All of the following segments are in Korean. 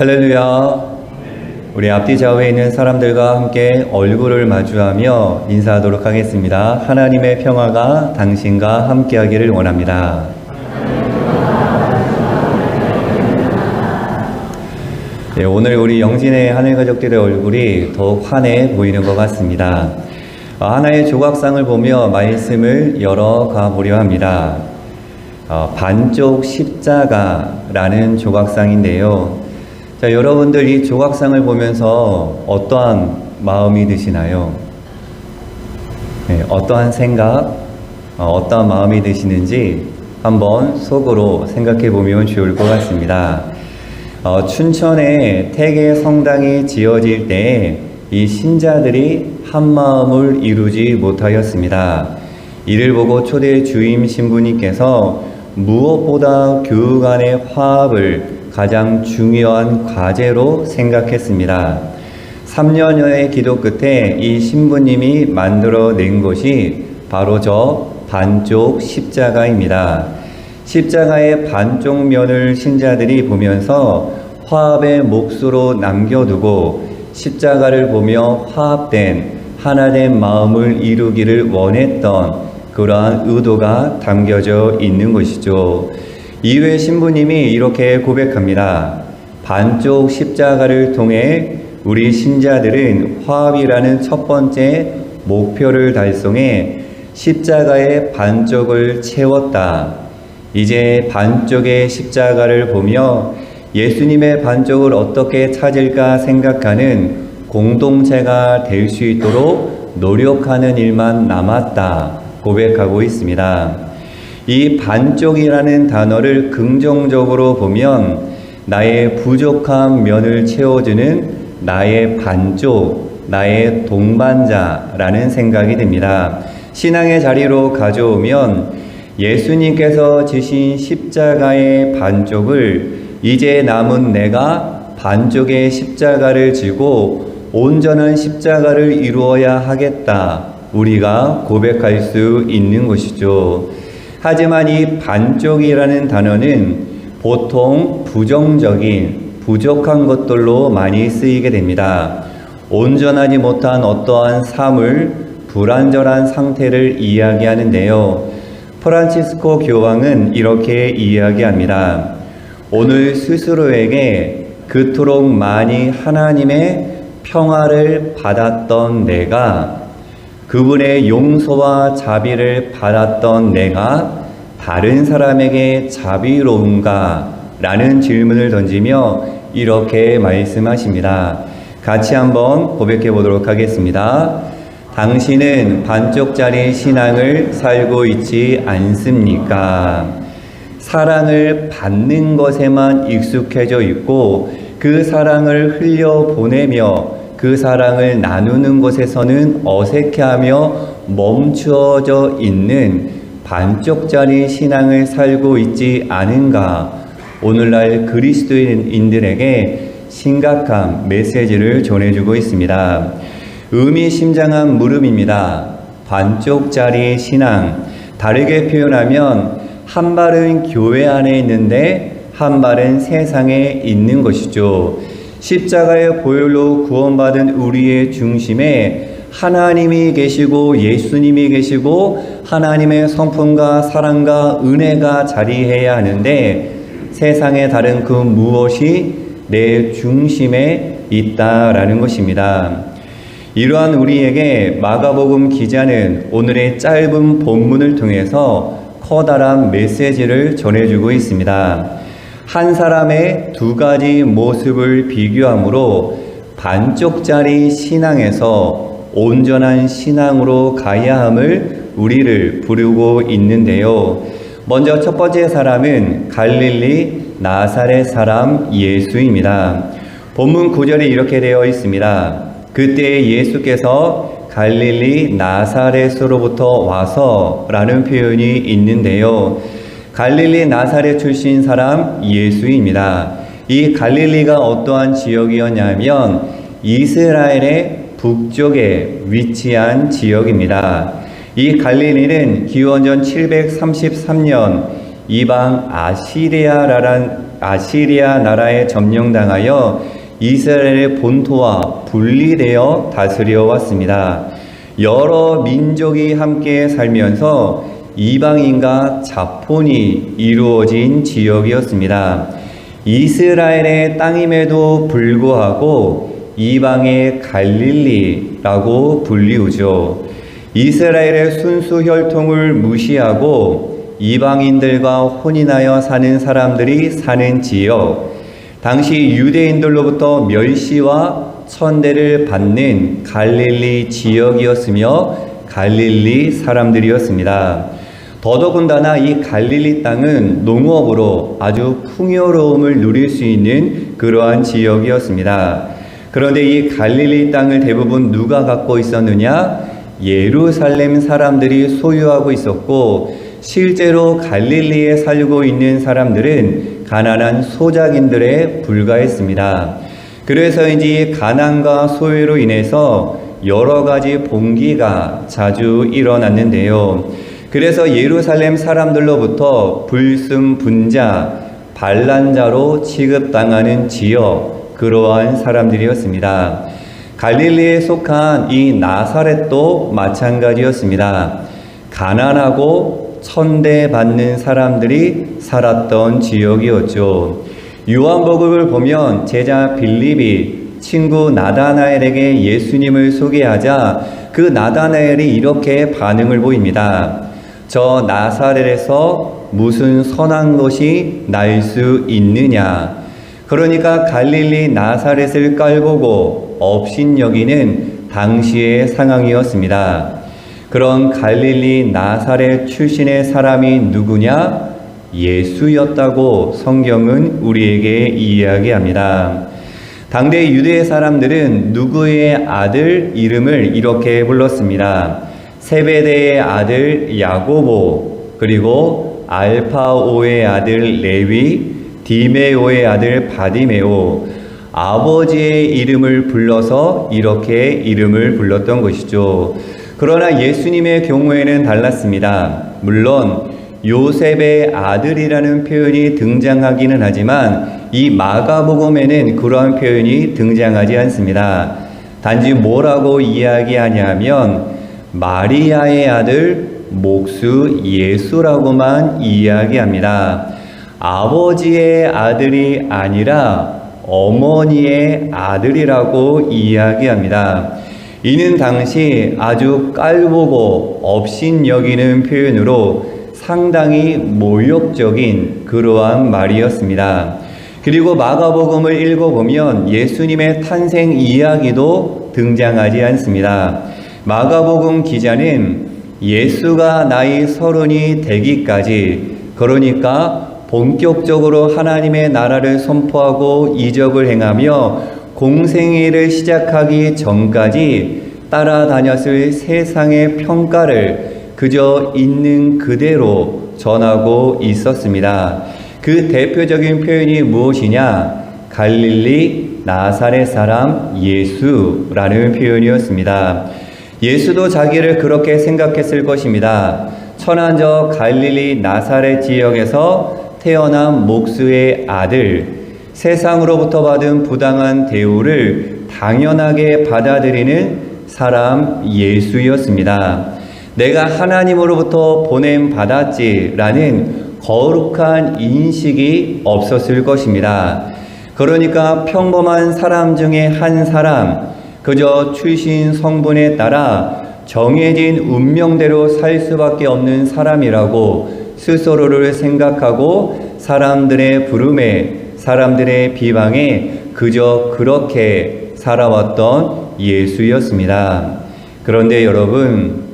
할렐루야. 우리 앞뒤 좌우에 있는 사람들과 함께 얼굴을 마주하며 인사하도록 하겠습니다. 하나님의 평화가 당신과 함께하기를 원합니다. 네, 오늘 우리 영진의 하늘 가족들의 얼굴이 더욱 환해 보이는 것 같습니다. 하나의 조각상을 보며 말씀을 열어가 보려 합니다. 반쪽 십자가라는 조각상인데요. 자, 여러분들 이 조각상을 보면서 어떠한 마음이 드시나요? 네, 어떠한 생각, 어떠한 마음이 드시는지 한번 속으로 생각해 보면 좋을 것 같습니다. 춘천에 태계 성당이 지어질 때 이 신자들이 한 마음을 이루지 못하였습니다. 이를 보고 초대 주임 신부님께서 무엇보다 교우 간의 화합을 가장 중요한 과제로 생각했습니다. 3년여의 기도 끝에 이 신부님이 만들어낸 것이 바로 저 반쪽 십자가입니다. 십자가의 반쪽 면을 신자들이 보면서 화합의 몫으로 남겨두고 십자가를 보며 화합된 하나된 마음을 이루기를 원했던 그러한 의도가 담겨져 있는 것이죠. 이후에 신부님이 이렇게 고백합니다. 반쪽 십자가를 통해 우리 신자들은 화합이라는 첫 번째 목표를 달성해 십자가의 반쪽을 채웠다. 이제 반쪽의 십자가를 보며 예수님의 반쪽을 어떻게 찾을까 생각하는 공동체가 될 수 있도록 노력하는 일만 남았다 고백하고 있습니다. 이 반쪽이라는 단어를 긍정적으로 보면 나의 부족한 면을 채워주는 나의 반쪽, 나의 동반자라는 생각이 듭니다. 신앙의 자리로 가져오면 예수님께서 지신 십자가의 반쪽을 이제 남은 내가 반쪽의 십자가를 지고 온전한 십자가를 이루어야 하겠다. 우리가 고백할 수 있는 것이죠. 하지만 이 반쪽이라는 단어는 보통 부정적인 부족한 것들로 많이 쓰이게 됩니다. 온전하지 못한 어떠한 삶을 불완전한 상태를 이야기하는데요. 프란치스코 교황은 이렇게 이야기합니다. 오늘 스스로에게 그토록 많이 하나님의 평화를 받았던 내가, 그분의 용서와 자비를 받았던 내가 다른 사람에게 자비로운가? 라는 질문을 던지며 이렇게 말씀하십니다. 같이 한번 고백해 보도록 하겠습니다. 당신은 반쪽짜리 신앙을 살고 있지 않습니까? 사랑을 받는 것에만 익숙해져 있고 그 사랑을 흘려보내며 그 사랑을 나누는 것에서는 어색해하며 멈추어져 있는 반쪽짜리 신앙을 살고 있지 않은가? 오늘날 그리스도인들에게 심각한 메시지를 전해주고 있습니다. 의미심장한 물음입니다. 반쪽짜리 신앙, 다르게 표현하면 한 발은 교회 안에 있는데 한 발은 세상에 있는 것이죠. 십자가의 보혈로 구원받은 우리의 중심에 하나님이 계시고 예수님이 계시고 하나님의 성품과 사랑과 은혜가 자리해야 하는데 세상의 다른 그 무엇이 내 중심에 있다라는 것입니다. 이러한 우리에게 마가복음 기자는 오늘의 짧은 본문을 통해서 커다란 메시지를 전해주고 있습니다. 한 사람의 두 가지 모습을 비교함으로 반쪽짜리 신앙에서 온전한 신앙으로 가야 함을 우리를 부르고 있는데요. 먼저 첫 번째 사람은 갈릴리 나사렛 사람 예수입니다. 본문 9절에 이렇게 되어 있습니다. 그때 예수께서 갈릴리 나사렛으로부터 와서 라는 표현이 있는데요. 갈릴리 나사렛 출신 사람 예수입니다. 이 갈릴리가 어떠한 지역이었냐면 이스라엘의 북쪽에 위치한 지역입니다. 이 갈릴리는 기원전 733년 이방 아시리아라는 아시리아 나라에 점령당하여 이스라엘의 본토와 분리되어 다스려 왔습니다. 여러 민족이 함께 살면서 이방인과 자폰이 이루어진 지역이었습니다. 이스라엘의 땅임에도 불구하고 이방의 갈릴리라고 불리우죠. 이스라엘의 순수 혈통을 무시하고 이방인들과 혼인하여 사는 사람들이 사는 지역, 당시 유대인들로부터 멸시와 천대를 받는 갈릴리 지역이었으며 갈릴리 사람들이었습니다. 더더군다나 이 갈릴리 땅은 농업으로 아주 풍요로움을 누릴 수 있는 그러한 지역이었습니다. 그런데 이 갈릴리 땅을 대부분 누가 갖고 있었느냐? 예루살렘 사람들이 소유하고 있었고, 실제로 갈릴리에 살고 있는 사람들은 가난한 소작인들에 불과했습니다. 그래서인지 가난과 소외로 인해서 여러 가지 봉기가 자주 일어났는데요. 그래서 예루살렘 사람들로부터 불순분자, 반란자로 취급당하는 지역, 그러한 사람들이었습니다. 갈릴리에 속한 이 나사렛도 마찬가지였습니다. 가난하고 천대받는 사람들이 살았던 지역이었죠. 요한복음을 보면 제자 빌립이 친구 나다나엘에게 예수님을 소개하자 그 나다나엘이 이렇게 반응을 보입니다. 저 나사렛에서 무슨 선한 것이 날 수 있느냐. 그러니까 갈릴리 나사렛을 깔보고 업신여기는 당시의 상황이었습니다. 그런 갈릴리 나사렛 출신의 사람이 누구냐? 예수였다고 성경은 우리에게 이야기합니다. 당대 유대 사람들은 누구의 아들 이름을 이렇게 불렀습니다. 세베대의 아들 야고보, 그리고 알파오의 아들 레위, 디메오의 아들 바디메오, 아버지의 이름을 불러서 이렇게 이름을 불렀던 것이죠. 그러나 예수님의 경우에는 달랐습니다. 물론 요셉의 아들이라는 표현이 등장하기는 하지만 이 마가복음에는 그러한 표현이 등장하지 않습니다. 단지 뭐라고 이야기하냐면 마리아의 아들 목수 예수라고만 이야기합니다. 아버지의 아들이 아니라 어머니의 아들이라고 이야기합니다. 이는 당시 아주 깔보고 업신여기는 표현으로 상당히 모욕적인 그러한 말이었습니다. 그리고 마가복음을 읽어보면 예수님의 탄생 이야기도 등장하지 않습니다. 마가복음 기자는 예수가 나이 30이 되기까지, 그러니까 본격적으로 하나님의 나라를 선포하고 이적을 행하며 공생애를 시작하기 전까지 따라다녔을 세상의 평가를 그저 있는 그대로 전하고 있었습니다. 그 대표적인 표현이 무엇이냐? 갈릴리 나사렛 사람 예수라는 표현이었습니다. 예수도 자기를 그렇게 생각했을 것입니다. 천한 저 갈릴리 나사렛 지역에서 태어난 목수의 아들, 세상으로부터 받은 부당한 대우를 당연하게 받아들이는 사람 예수였습니다. 내가 하나님으로부터 보냄받았지라는 거룩한 인식이 없었을 것입니다. 그러니까 평범한 사람 중에 한 사람, 그저 출신 성분에 따라 정해진 운명대로 살 수밖에 없는 사람이라고 스스로를 생각하고 사람들의 부름에, 사람들의 비방에 그저 그렇게 살아왔던 예수였습니다. 그런데 여러분,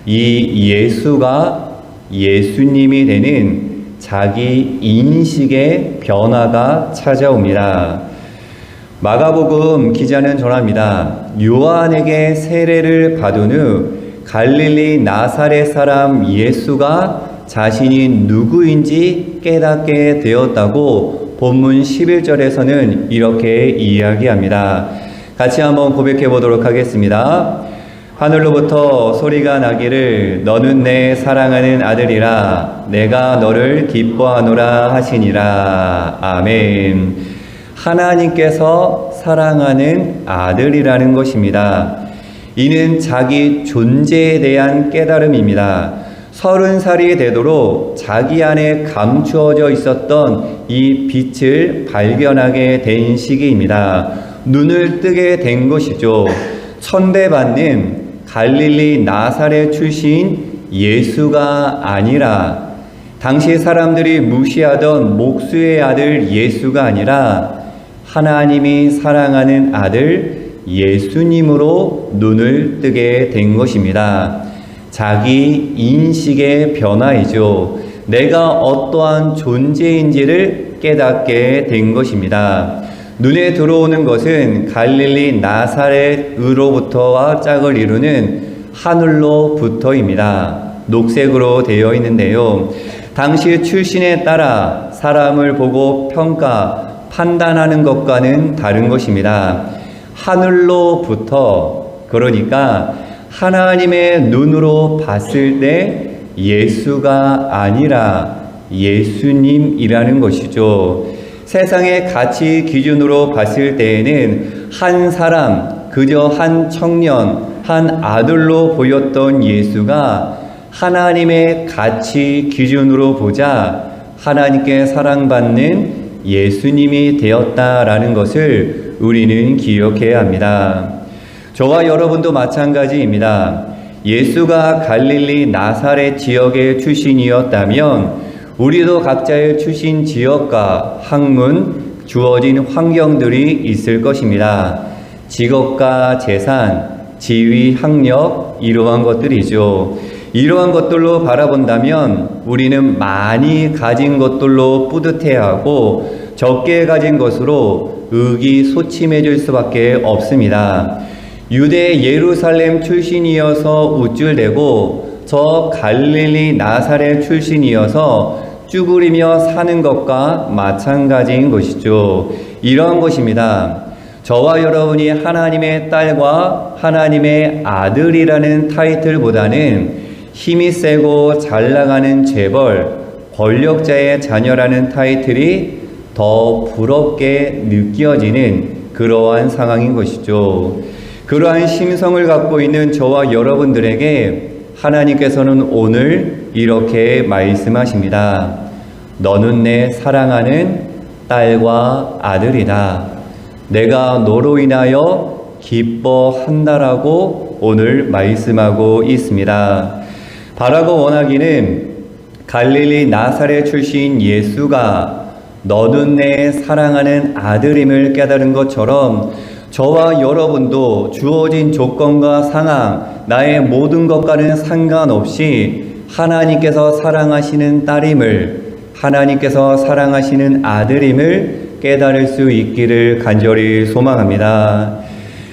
이 예수가 예수님이 되는 자기 인식의 변화가 찾아옵니다. 마가복음 기자는 전합니다. 요한에게 세례를 받은 후 갈릴리 나사렛 사람 예수가 자신이 누구인지 깨닫게 되었다고 본문 11절에서는 이렇게 이야기합니다. 같이 한번 고백해 보도록 하겠습니다. 하늘로부터 소리가 나기를 너는 내 사랑하는 아들이라 내가 너를 기뻐하노라 하시니라. 아멘. 하나님께서 사랑하는 아들이라는 것입니다. 이는 자기 존재에 대한 깨달음입니다. 30살이 되도록 자기 안에 감추어져 있었던 이 빛을 발견하게 된 시기입니다. 눈을 뜨게 된 것이죠. 천대받는 갈릴리 나사렛 출신 예수가 아니라, 당시 사람들이 무시하던 목수의 아들 예수가 아니라 하나님이 사랑하는 아들 예수님으로 눈을 뜨게 된 것입니다. 자기 인식의 변화이죠. 내가 어떠한 존재인지를 깨닫게 된 것입니다. 눈에 들어오는 것은 갈릴리 나사렛으로부터와 짝을 이루는 하늘로부터입니다. 녹색으로 되어 있는데요. 당시 출신에 따라 사람을 보고 평가, 판단하는 것과는 다른 것입니다. 하늘로부터, 그러니까 하나님의 눈으로 봤을 때 예수가 아니라 예수님이라는 것이죠. 세상의 가치 기준으로 봤을 때에는 한 사람, 그저 한 청년, 한 아들로 보였던 예수가 하나님의 가치 기준으로 보자 하나님께 사랑받는 예수님이 되었다라는 것을 우리는 기억해야 합니다. 저와 여러분도 마찬가지입니다. 예수가 갈릴리 나사렛 지역의 출신이었다면 우리도 각자의 출신 지역과 학문, 주어진 환경들이 있을 것입니다. 직업과 재산, 지위, 학력, 이러한 것들이죠. 이러한 것들로 바라본다면 우리는 많이 가진 것들로 뿌듯해하고 적게 가진 것으로 의기소침해질 수밖에 없습니다. 유대 예루살렘 출신이어서 우쭐대고 저 갈릴리 나사렛 출신이어서 쭈그리며 사는 것과 마찬가지인 것이죠. 이러한 것입니다. 저와 여러분이 하나님의 딸과 하나님의 아들이라는 타이틀보다는 힘이 세고 잘 나가는 재벌, 권력자의 자녀라는 타이틀이 더 부럽게 느껴지는 그러한 상황인 것이죠. 그러한 심성을 갖고 있는 저와 여러분들에게 하나님께서는 오늘 이렇게 말씀하십니다. 너는 내 사랑하는 딸과 아들이다. 내가 너로 인하여 기뻐한다라고 오늘 말씀하고 있습니다. 바라고 원하기는 갈릴리 나사렛 출신 예수가 너는 내 사랑하는 아들임을 깨달은 것처럼 저와 여러분도 주어진 조건과 상황, 나의 모든 것과는 상관없이 하나님께서 사랑하시는 딸임을, 하나님께서 사랑하시는 아들임을 깨달을 수 있기를 간절히 소망합니다.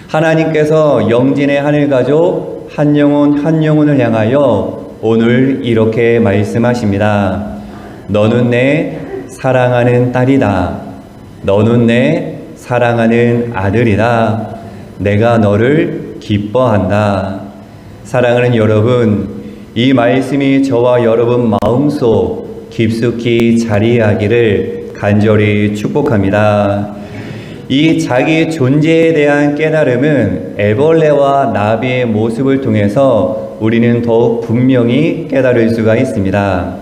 하나님께서 영진의 하늘 가족 한 영혼 한 영혼을 향하여 오늘 이렇게 말씀하십니다. 너는 내 사랑하는 딸이다. 너는 내 사랑하는 아들이다. 내가 너를 기뻐한다. 사랑하는 여러분, 이 말씀이 저와 여러분 마음속 깊숙이 자리하기를 간절히 축복합니다. 이 자기 존재에 대한 깨달음은 애벌레와 나비의 모습을 통해서 우리는 더욱 분명히 깨달을 수가 있습니다.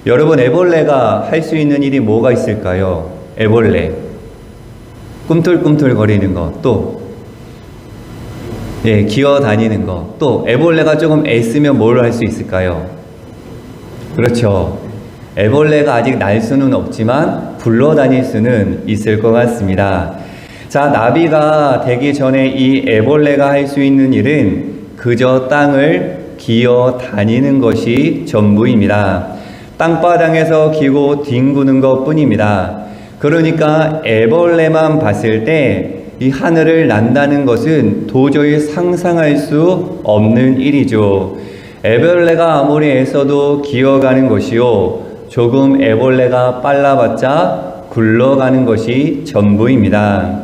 여러분, 애벌레가 할 수 있는 일이 뭐가 있을까요? 애벌레. 꿈틀꿈틀 거리는 거, 또 기어 다니는 거, 또 애벌레가 조금 애쓰면 뭘 할 수 있을까요? 그렇죠. 애벌레가 아직 날 수는 없지만 굴러다닐 수는 있을 것 같습니다. 자, 나비가 되기 전에 이 애벌레가 할 수 있는 일은 그저 땅을 기어 다니는 것이 전부입니다. 땅바닥에서 기고 뒹구는 것 뿐입니다. 그러니까 애벌레만 봤을 때 이 하늘을 난다는 것은 도저히 상상할 수 없는 일이죠. 애벌레가 아무리 애써도 기어가는 것이요, 조금 애벌레가 빨라봤자 굴러가는 것이 전부입니다.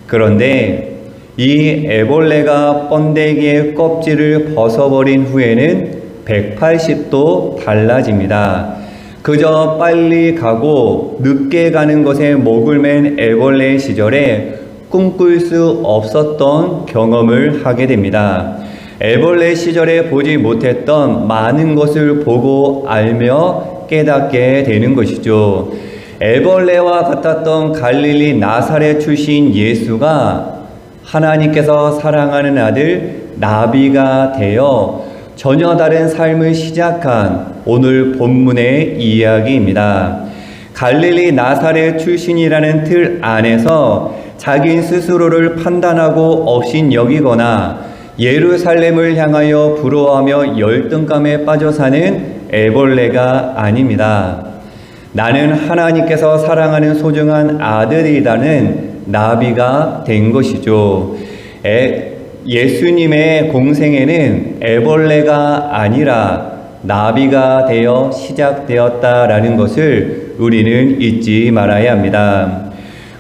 그런데 이 애벌레가 번데기의 껍질을 벗어버린 후에는 180도 달라집니다. 그저 빨리 가고 늦게 가는 것에 목을 맨 애벌레 시절에 꿈꿀 수 없었던 경험을 하게 됩니다. 애벌레 시절에 보지 못했던 많은 것을 보고 알며 깨닫게 되는 것이죠. 애벌레와 같았던 갈릴리 나사렛 출신 예수가 하나님께서 사랑하는 아들 나비가 되어 전혀 다른 삶을 시작한 오늘 본문의 이야기입니다. 갈릴리 나사렛 출신이라는 틀 안에서 자기 스스로를 판단하고 업신여기거나 예루살렘을 향하여 부러워하며 열등감에 빠져 사는 애벌레가 아닙니다. 나는 하나님께서 사랑하는 소중한 아들이라는 나비가 된 것이죠. 예수님의 공생애는 애벌레가 아니라 나비가 되어 시작되었다라는 것을 우리는 잊지 말아야 합니다.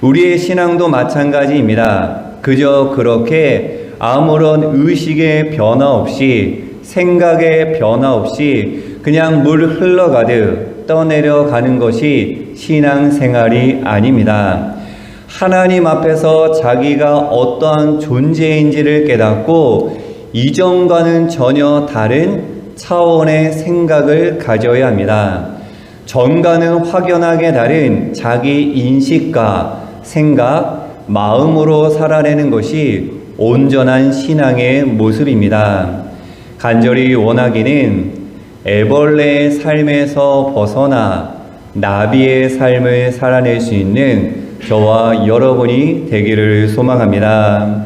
우리의 신앙도 마찬가지입니다. 그저 그렇게 아무런 의식의 변화 없이 생각의 변화 없이 그냥 물 흘러가듯 떠내려가는 것이 신앙생활이 아닙니다. 하나님 앞에서 자기가 어떠한 존재인지를 깨닫고 이전과는 전혀 다른 차원의 생각을 가져야 합니다. 전과는 확연하게 다른 자기 인식과 생각, 마음으로 살아내는 것이 온전한 신앙의 모습입니다. 간절히 원하기는 애벌레의 삶에서 벗어나 나비의 삶을 살아낼 수 있는 저와 여러분이 되기를 소망합니다.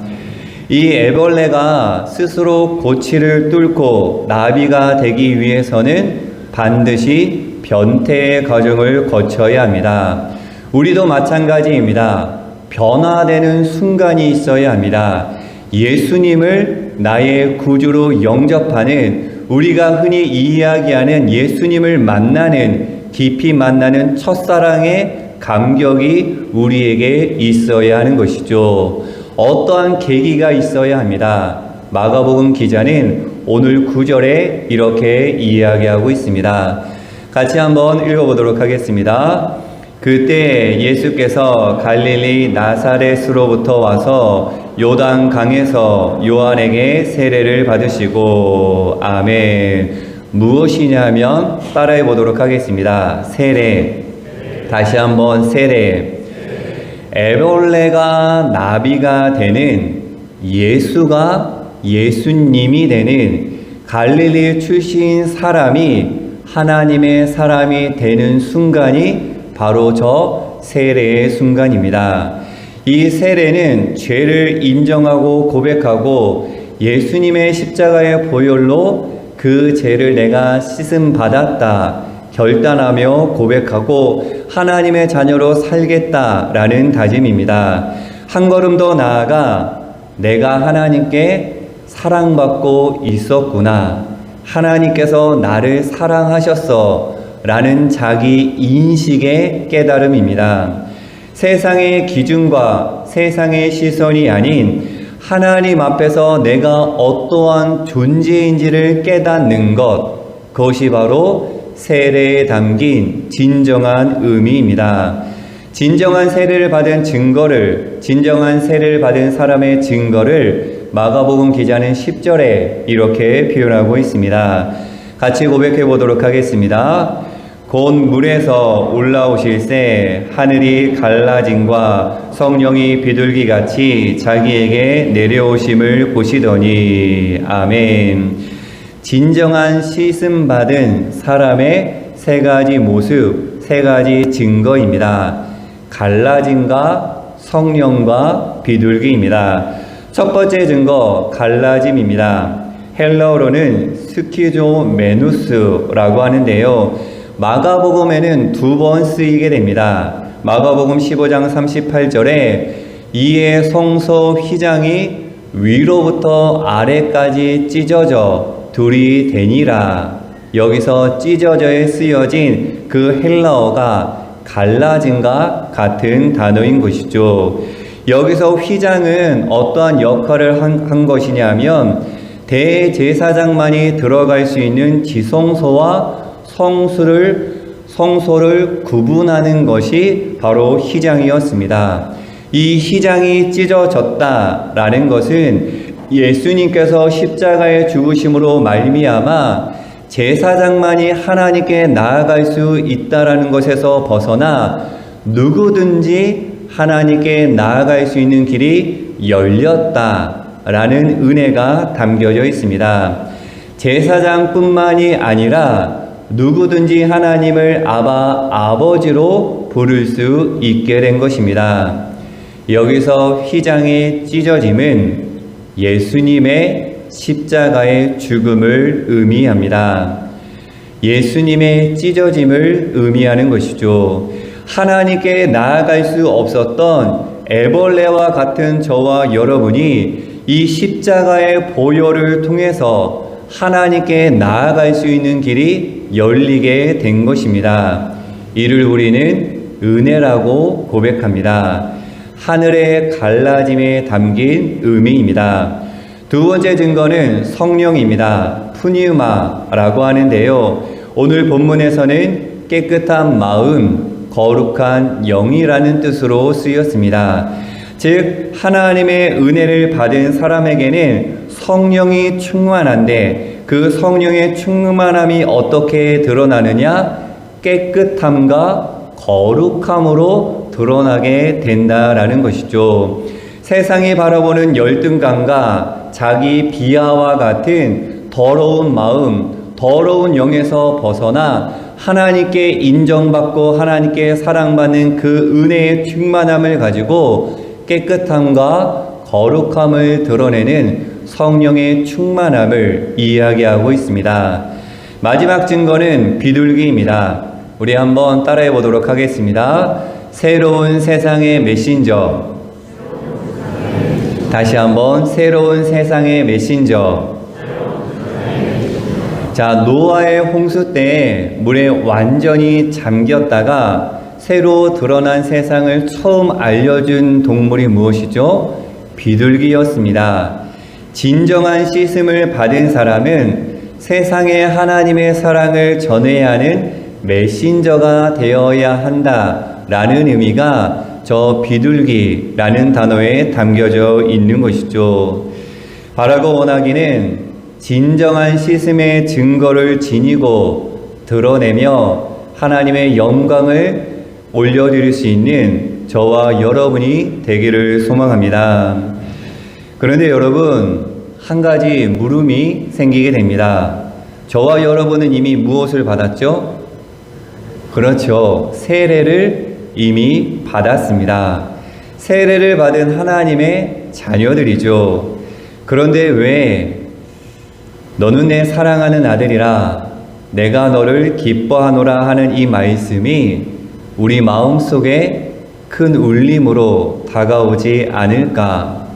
이 애벌레가 스스로 고치를 뚫고 나비가 되기 위해서는 반드시 변태의 과정을 거쳐야 합니다. 우리도 마찬가지입니다. 변화되는 순간이 있어야 합니다. 예수님을 나의 구주로 영접하는, 우리가 흔히 이야기하는 예수님을 만나는, 깊이 만나는 첫사랑의 감격이 우리에게 있어야 하는 것이죠. 어떠한 계기가 있어야 합니다. 마가복음 기자는 오늘 9절에 이렇게 이야기하고 있습니다. 같이 한번 읽어보도록 하겠습니다. 그때 예수께서 갈릴리 나사렛으로부터 와서 요단 강에서 요한에게 세례를 받으시고, 아멘. 무엇이냐면 따라해 보도록 하겠습니다. 세례. 다시 한번 세례. 애벌레가 나비가 되는, 예수가 예수님이 되는 갈릴리 출신 사람이 하나님의 사람이 되는 순간이 바로 저 세례의 순간입니다. 이 세례는 죄를 인정하고 고백하고 예수님의 십자가의 보혈로 그 죄를 내가 씻음 받았다 결단하며 고백하고 하나님의 자녀로 살겠다라는 다짐입니다. 한 걸음 더 나아가 내가 하나님께 사랑받고 있었구나, 하나님께서 나를 사랑하셨어 라는 자기 인식의 깨달음입니다. 세상의 기준과 세상의 시선이 아닌 하나님 앞에서 내가 어떠한 존재인지를 깨닫는 것, 그것이 바로 세례에 담긴 진정한 의미입니다. 진정한 세례를 받은 증거를, 진정한 세례를 받은 사람의 증거를 마가복음 기자는 10절에 이렇게 표현하고 있습니다. 같이 고백해 보도록 하겠습니다. 곧 물에서 올라오실새 하늘이 갈라짐과 성령이 비둘기같이 자기에게 내려오심을 보시더니, 아멘. 진정한 씻음 받은 사람의 세 가지 모습, 세 가지 증거입니다. 갈라짐과 성령과 비둘기입니다. 첫 번째 증거, 갈라짐입니다. 헬라어로는 스키조메누스라고 하는데요. 마가복음에는 두 번 쓰이게 됩니다. 마가복음 15장 38절에 이에 성소 휘장이 위로부터 아래까지 찢어져 둘이 되니라. 여기서 찢어져에 쓰여진 그 헬라어가 갈라짐과 같은 단어인 것이죠. 여기서 휘장은 어떠한 역할을 한 것이냐면 대제사장만이 들어갈 수 있는 지성소와 성소를 구분하는 것이 바로 휘장이었습니다. 이 휘장이 찢어졌다라는 것은 예수님께서 십자가에 죽으심으로 말미암아 제사장만이 하나님께 나아갈 수 있다라는 것에서 벗어나 누구든지 하나님께 나아갈 수 있는 길이 열렸다라는 은혜가 담겨져 있습니다. 제사장뿐만이 아니라 누구든지 하나님을 아버지로 부를 수 있게 된 것입니다. 여기서 휘장이 찢어짐은 예수님의 십자가의 죽음을 의미합니다. 예수님의 찢어짐을 의미하는 것이죠. 하나님께 나아갈 수 없었던 애벌레와 같은 저와 여러분이 이 십자가의 보혈을 통해서 하나님께 나아갈 수 있는 길이 열리게 된 것입니다. 이를 우리는 은혜라고 고백합니다. 하늘의 갈라짐에 담긴 의미입니다. 두 번째 증거는 성령입니다. 푸니우마라고 하는데요. 오늘 본문에서는 깨끗한 마음, 거룩한 영이라는 뜻으로 쓰였습니다. 즉 하나님의 은혜를 받은 사람에게는 성령이 충만한데 그 성령의 충만함이 어떻게 드러나느냐? 깨끗함과 거룩함으로 드러나게 된다라는 것이죠. 세상이 바라보는 열등감과 자기 비하와 같은 더러운 마음, 더러운 영에서 벗어나 하나님께 인정받고 하나님께 사랑받는 그 은혜의 충만함을 가지고 깨끗함과 거룩함을 드러내는 성령의 충만함을 이야기하고 있습니다. 마지막 증거는 비둘기입니다. 우리 한번 따라해 보도록 하겠습니다. 새로운 세상의 메신저. 다시 한번 새로운 세상의 메신저. 자, 노아의 홍수 때 물에 완전히 잠겼다가 새로 드러난 세상을 처음 알려준 동물이 무엇이죠? 비둘기였습니다. 진정한 씻음을 받은 사람은 세상에 하나님의 사랑을 전해야 하는 메신저가 되어야 한다라는 의미가 저 비둘기라는 단어에 담겨져 있는 것이죠. 바라고 원하기는 진정한 씻음의 증거를 지니고 드러내며 하나님의 영광을 올려드릴 수 있는 저와 여러분이 되기를 소망합니다. 그런데 여러분, 한 가지 물음이 생기게 됩니다. 저와 여러분은 이미 무엇을 받았죠? 그렇죠. 세례를 이미 받았습니다. 세례를 받은 하나님의 자녀들이죠. 그런데 왜 너는 내 사랑하는 아들이라 내가 너를 기뻐하노라 하는 이 말씀이 우리 마음속에 큰 울림으로 다가오지 않을까?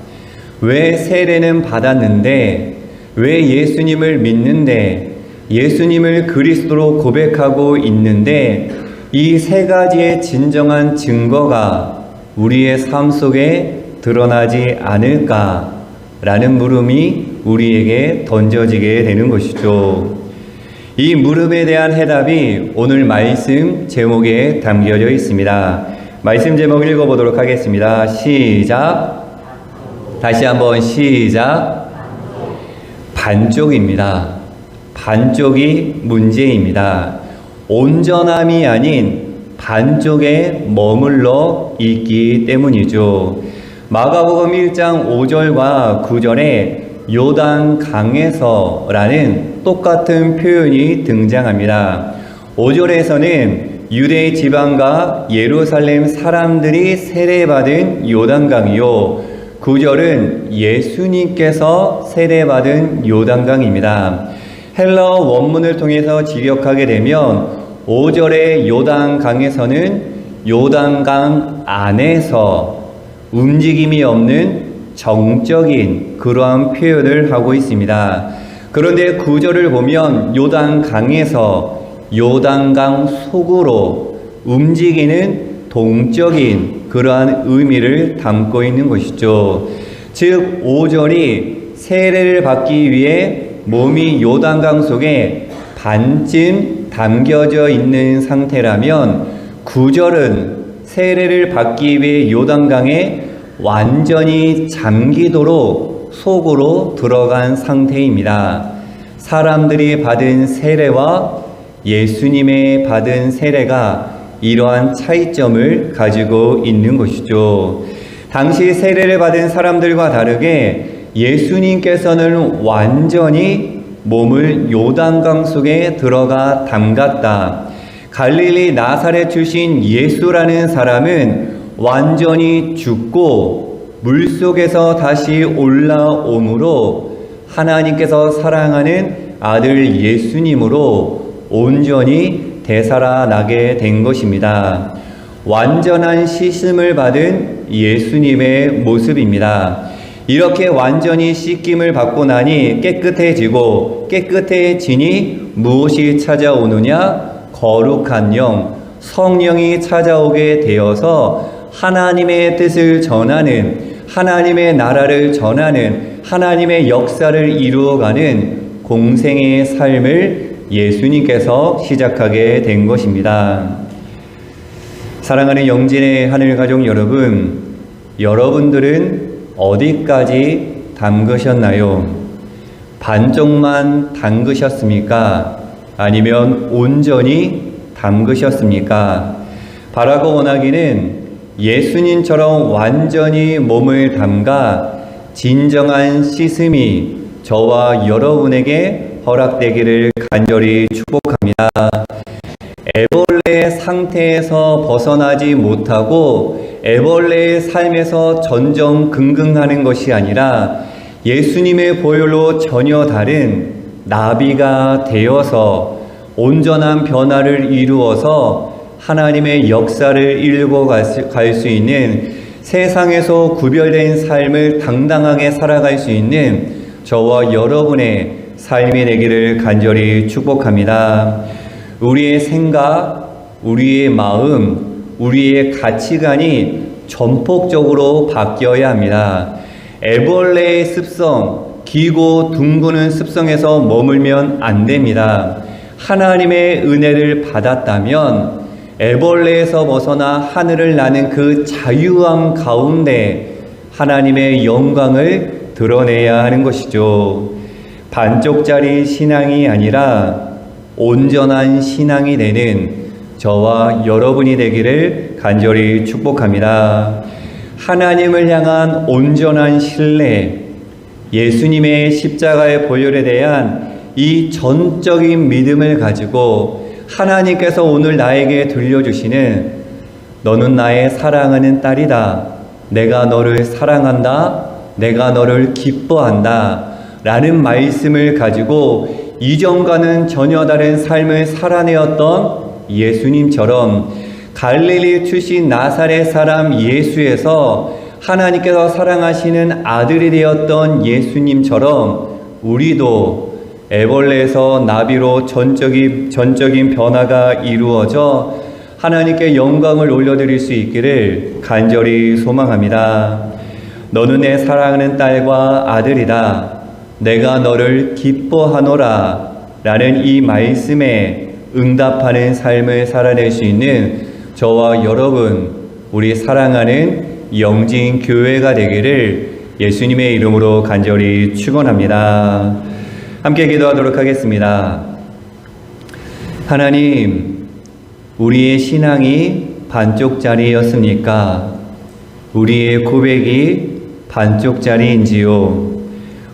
왜 세례는 받았는데, 왜 예수님을 믿는데, 예수님을 그리스도로 고백하고 있는데 이 세 가지의 진정한 증거가 우리의 삶 속에 드러나지 않을까라는 물음이 우리에게 던져지게 되는 것이죠. 이 물음에 대한 해답이 오늘 말씀 제목에 담겨져 있습니다. 말씀 제목 읽어보도록 하겠습니다. 시작. 다시 한번 시작. 반쪽입니다. 반쪽이 문제입니다. 온전함이 아닌 반쪽에 머물러 있기 때문이죠. 마가복음 1장 5절과 9절에 요단강에서라는 똑같은 표현이 등장합니다. 5절에서는 유대 지방과 예루살렘 사람들이 세례받은 요단강이요, 9절은 예수님께서 세례받은 요단강입니다. 헬라어 원문을 통해서 직역하게 되면 5절의 요단강에서는 요단강 안에서 움직임이 없는 정적인 그러한 표현을 하고 있습니다. 그런데 9절을 보면 요단강에서 요단강 속으로 움직이는 동적인 그러한 의미를 담고 있는 것이죠. 즉 5절이 세례를 받기 위해 몸이 요단강 속에 반쯤 담겨져 있는 상태라면 9절은 세례를 받기 위해 요단강에 완전히 잠기도록 속으로 들어간 상태입니다. 사람들이 받은 세례와 예수님의 받은 세례가 이러한 차이점을 가지고 있는 것이죠. 당시 세례를 받은 사람들과 다르게 예수님께서는 완전히 몸을 요단강 속에 들어가 담갔다. 갈릴리 나사렛 출신 예수라는 사람은 완전히 죽고 물속에서 다시 올라오므로 하나님께서 사랑하는 아들 예수님으로 온전히 되살아나게 된 것입니다. 완전한 씻음을 받은 예수님의 모습입니다. 이렇게 완전히 씻김을 받고 나니 깨끗해지고 깨끗해지니 무엇이 찾아오느냐? 거룩한 영, 성령이 찾아오게 되어서 하나님의 뜻을 전하는, 하나님의 나라를 전하는, 하나님의 역사를 이루어가는 공생의 삶을 예수님께서 시작하게 된 것입니다. 사랑하는 영진의 하늘가족 여러분, 여러분들은 어디까지 담그셨나요? 반쪽만 담그셨습니까? 아니면 온전히 담그셨습니까? 바라고 원하기는 예수님처럼 완전히 몸을 담가 진정한 씻음이 저와 여러분에게 허락되기를 간절히 축복합니다. 애벌레의 상태에서 벗어나지 못하고 애벌레의 삶에서 전전긍긍하는 것이 아니라 예수님의 보혈로 전혀 다른 나비가 되어서 온전한 변화를 이루어서 하나님의 역사를 이루고 갈 수 있는, 세상에서 구별된 삶을 당당하게 살아갈 수 있는 저와 여러분의 삶이 되기를 간절히 축복합니다. 우리의 생각, 우리의 마음, 우리의 가치관이 전폭적으로 바뀌어야 합니다. 애벌레의 습성, 기고 둥그는 습성에서 머물면 안 됩니다. 하나님의 은혜를 받았다면 애벌레에서 벗어나 하늘을 나는 그 자유함 가운데 하나님의 영광을 드러내야 하는 것이죠. 반쪽짜리 신앙이 아니라 온전한 신앙이 되는 저와 여러분이 되기를 간절히 축복합니다. 하나님을 향한 온전한 신뢰, 예수님의 십자가의 보혈에 대한 이 전적인 믿음을 가지고 하나님께서 오늘 나에게 들려주시는 너는 나의 사랑하는 딸이다, 내가 너를 사랑한다, 내가 너를 기뻐한다 라는 말씀을 가지고 이전과는 전혀 다른 삶을 살아내었던 예수님처럼 갈릴리 출신 나사렛 사람 예수에서 하나님께서 사랑하시는 아들이 되었던 예수님처럼 우리도 애벌레에서 나비로 전적인 변화가 이루어져 하나님께 영광을 올려드릴 수 있기를 간절히 소망합니다. 너는 내 사랑하는 딸과 아들이다, 내가 너를 기뻐하노라 라는 이 말씀에 응답하는 삶을 살아낼 수 있는 저와 여러분, 우리 사랑하는 영진 교회가 되기를 예수님의 이름으로 간절히 축원합니다. 함께 기도하도록 하겠습니다. 하나님, 우리의 신앙이 반쪽짜리였습니까? 우리의 고백이 반쪽짜리인지요?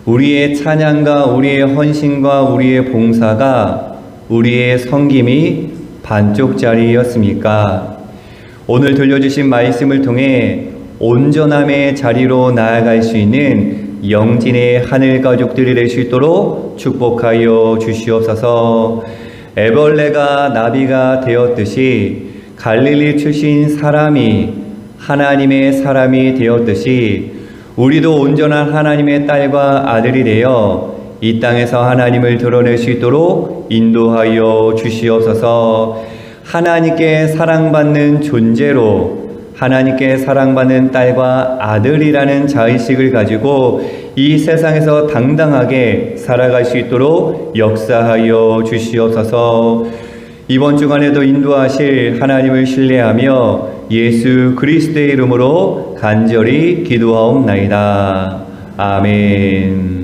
우리의 찬양과 우리의 헌신과 우리의 봉사가, 우리의 섬김이 반쪽짜리였습니까? 오늘 들려주신 말씀을 통해 온전함의 자리로 나아갈 수 있는 영진의 하늘 가족들이 될 수 있도록 축복하여 주시옵소서. 애벌레가 나비가 되었듯이 갈릴리 출신 사람이 하나님의 사람이 되었듯이 우리도 온전한 하나님의 딸과 아들이 되어 이 땅에서 하나님을 드러낼 수 있도록 인도하여 주시옵소서. 하나님께 사랑받는 존재로 하나님께 사랑받는 딸과 아들이라는 자의식을 가지고 이 세상에서 당당하게 살아갈 수 있도록 역사하여 주시옵소서. 이번 주간에도 인도하실 하나님을 신뢰하며 예수 그리스도의 이름으로 간절히 기도하옵나이다. 아멘.